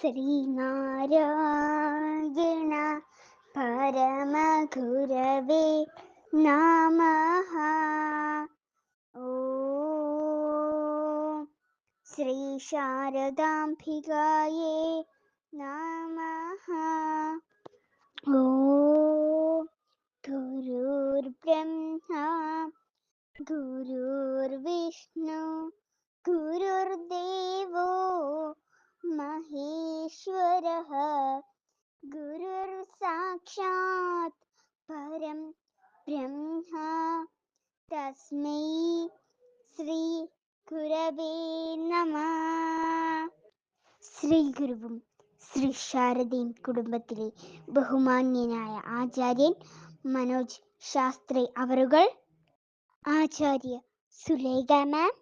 ശ്രീനാരായണ പരമഗുരവേ നമഃ. ഓം ശ്രീ ശാരദാംബികായേ നമഃ. ഓം ഗുരുർബ്രഹ്മ ഗുരുർവിഷ്ണു ഗുരുർദേവോ മഹേശ്വരഃ ഗുരുർ സാക്ഷാത് പരം ബ്രഹ്മ തസ്മൈ ശ്രീ ഗുരവേ നമഃ. ശ്രീ ഗുരുവും ശ്രീ ശാരദയും കുടുംബത്തിലെ ബഹുമാന്യനായ ആചാര്യൻ മനോജ് ശാസ്ത്രി അവറുകൾ, ആചാര്യ സുലേഖ മാം,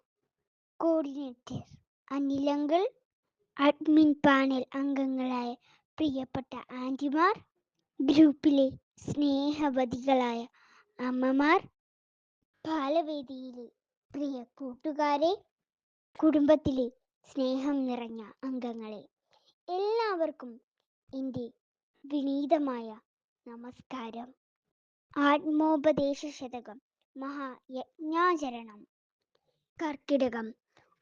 കോർഡിനേറ്റർ അനിലങ്കിൾ, അഡ്മിൻ പാനൽ അംഗങ്ങളായ പ്രിയപ്പെട്ട ആന്റിമാർ, ഗ്രൂപ്പിലെ സ്നേഹവതികളായ അമ്മമാർ, ബാലവേദിയിലെ പ്രിയ കൂട്ടുകാരെ, കുടുംബത്തിലെ സ്നേഹം നിറഞ്ഞ അംഗങ്ങളെ, എല്ലാവർക്കും എൻ്റെ വിനീതമായ നമസ്കാരം. ആത്മോപദേശ ശതകം മഹായജ്ഞാചരണം. കർക്കിടകം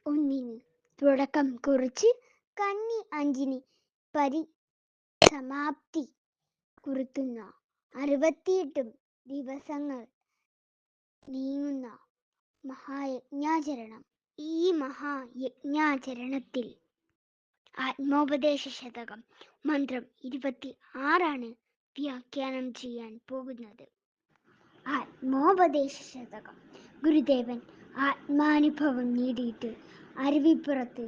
1 തുടക്കം കുറിച്ച് കന്നി 5 പരിസമാപ്തി കുറിക്കുന്ന 68 ദിവസങ്ങൾ നീങ്ങുന്ന മഹായജ്ഞാചരണം. ഈ മഹായജ്ഞാചരണത്തിൽ ആത്മോപദേശ ശതകം മന്ത്രം 26 വ്യാഖ്യാനം ചെയ്യാൻ പോകുന്നത്. ആത്മോപദേശ ശതകം ഗുരുദേവൻ ആത്മാനുഭവം നേടിയിട്ട് അരുവിപ്പുറത്ത്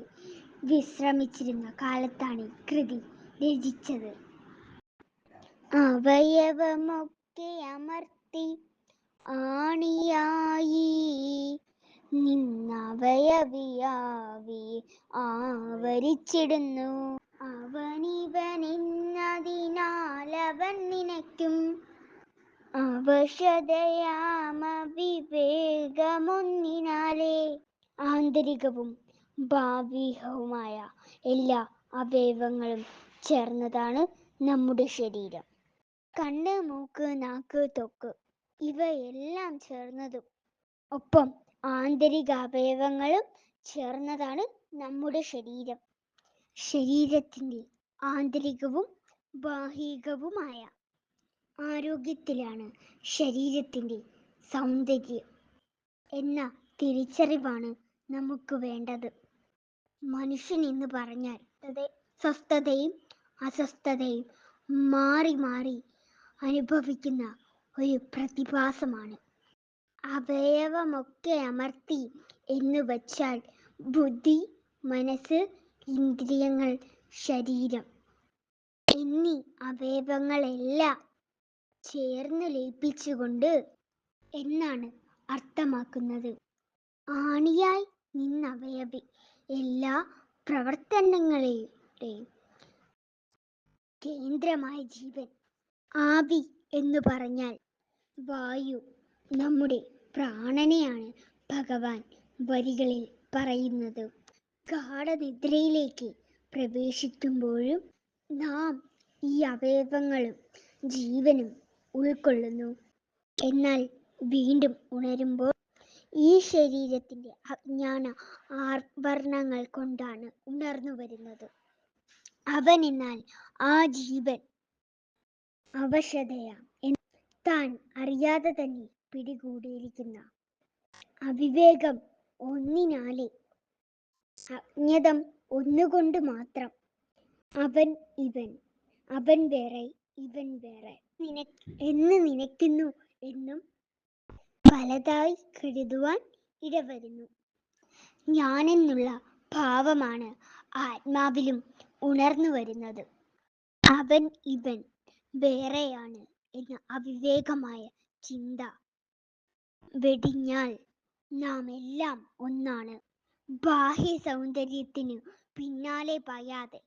വിശ്രമിച്ചിരുന്ന കാലത്താണ് കൃതി രചിച്ചത്. അവയവമൊക്കെ അമർത്തി ആണിയായി നിന്നവയവിയാവി ആവരിച്ചിടുന്നു. അവനിവനെന്നതിനാലവൻ നിനയ്ക്കും അവശതയാമവിവേകമൊന്നിനാലേ. ആന്തരികവും ഭാവികവുമായ എല്ലാ അവയവങ്ങളും ചേർന്നതാണ് നമ്മുടെ ശരീരം. കണ്ണ്, മൂക്ക്, നാക്ക്, ത്വക്ക് ഇവയെല്ലാം ചേർന്നതും ഒപ്പം ആന്തരിക അവയവങ്ങളും ചേർന്നതാണ് നമ്മുടെ ശരീരം. ശരീരത്തിൻ്റെ ആന്തരികവും ബാഹികവുമായ ആരോഗ്യത്തിലാണ് ശരീരത്തിൻ്റെ സൗന്ദര്യം എന്ന തിരിച്ചറിവാണ് നമുക്ക് വേണ്ടത്. മനുഷ്യൻ എന്ന് പറഞ്ഞാൽ സ്വസ്ഥതയും അസ്വസ്ഥതയും മാറി മാറി അനുഭവിക്കുന്ന ഒരു പ്രതിഭാസമാണ്. അവയവമൊക്കെ അമർത്തി എന്ന് വച്ചാൽ ബുദ്ധി, മനസ്സ്, ഇന്ദ്രിയങ്ങൾ, ശരീരം എന്നീ അവയവങ്ങളെല്ലാം ചേർന്ന് ലയിപ്പിച്ചുകൊണ്ട് എന്നാണ് അർത്ഥമാക്കുന്നത്. ആണിയായി നിന്നവയവി എല്ലാ പ്രവർത്തനങ്ങളുടെയും കേന്ദ്രമായ ജീവൻ. ആവി എന്ന് പറഞ്ഞാൽ വായു, നമ്മുടെ പ്രാണനെയാണ് ഭഗവാൻ വരികളിൽ പറയുന്നത്. ഗാഢനിദ്രയിലേക്ക് പ്രവേശിക്കുമ്പോഴും നാം ഈ അവയവങ്ങളും ജീവനും ഉൾക്കൊള്ളുന്നു. എന്നാൽ വീണ്ടും ഉണരുമ്പോൾ ഈ ശരീരത്തിൻ്റെ അജ്ഞാന ആവരണങ്ങൾ കൊണ്ടാണ് ഉണർന്നു വരുന്നത്. അവൻ എന്നാൽ ആ ജീവൻ അവശതയാ താൻ അറിയാതെ തന്നെ പിടികൂടിയിരിക്കുന്ന അവിവേകം ഒന്നിനാലെ, അജ്ഞതം ഒന്നുകൊണ്ട് മാത്രം അവൻ ഇവൻ, അവൻ വേറെ ഇവൻ വേറെ എന്ന് നിனைക്കുന്നു എന്നും പലതായി കരുതുവാൻ ഇടവരുന്നു. ഞാനെന്നുള്ള ഭാവമാണ് ആത്മാവിലും ഉണർന്നു വരുന്നത്. അവൻ ഇവൻ വേറെയാണ് എന്ന അവിവേകമായ ചിന്ത വെടിഞ്ഞാൽ നാം എല്ലാം ഒന്നാണ്. ബാഹ്യ സൗന്ദര്യത്തിനു പിന്നാലെ പായാതെ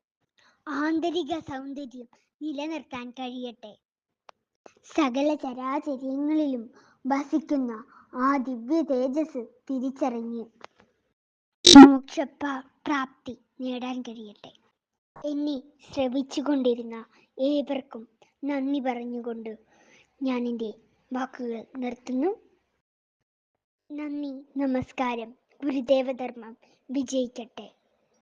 ആന്തരിക സൗന്ദര്യം നിലനിർത്താൻ കഴിയട്ടെ. സകല ചരാചര്യങ്ങളിലും വസിക്കുന്ന ആ ദിവ്യ തേജസ് തിരിച്ചറിഞ്ഞ് മോക്ഷപ്രാപ്തി നേടാൻ കഴിയട്ടെ. എന്നെ ശ്രവിച്ചുകൊണ്ടിരുന്ന ഏവർക്കും നന്ദി പറഞ്ഞുകൊണ്ട് ഞാൻ എൻ്റെ വാക്കുകൾ നിർത്തുന്നു. നന്ദി, നമസ്കാരം. ഗുരുദേവ ധർമ്മം വിജയിക്കട്ടെ.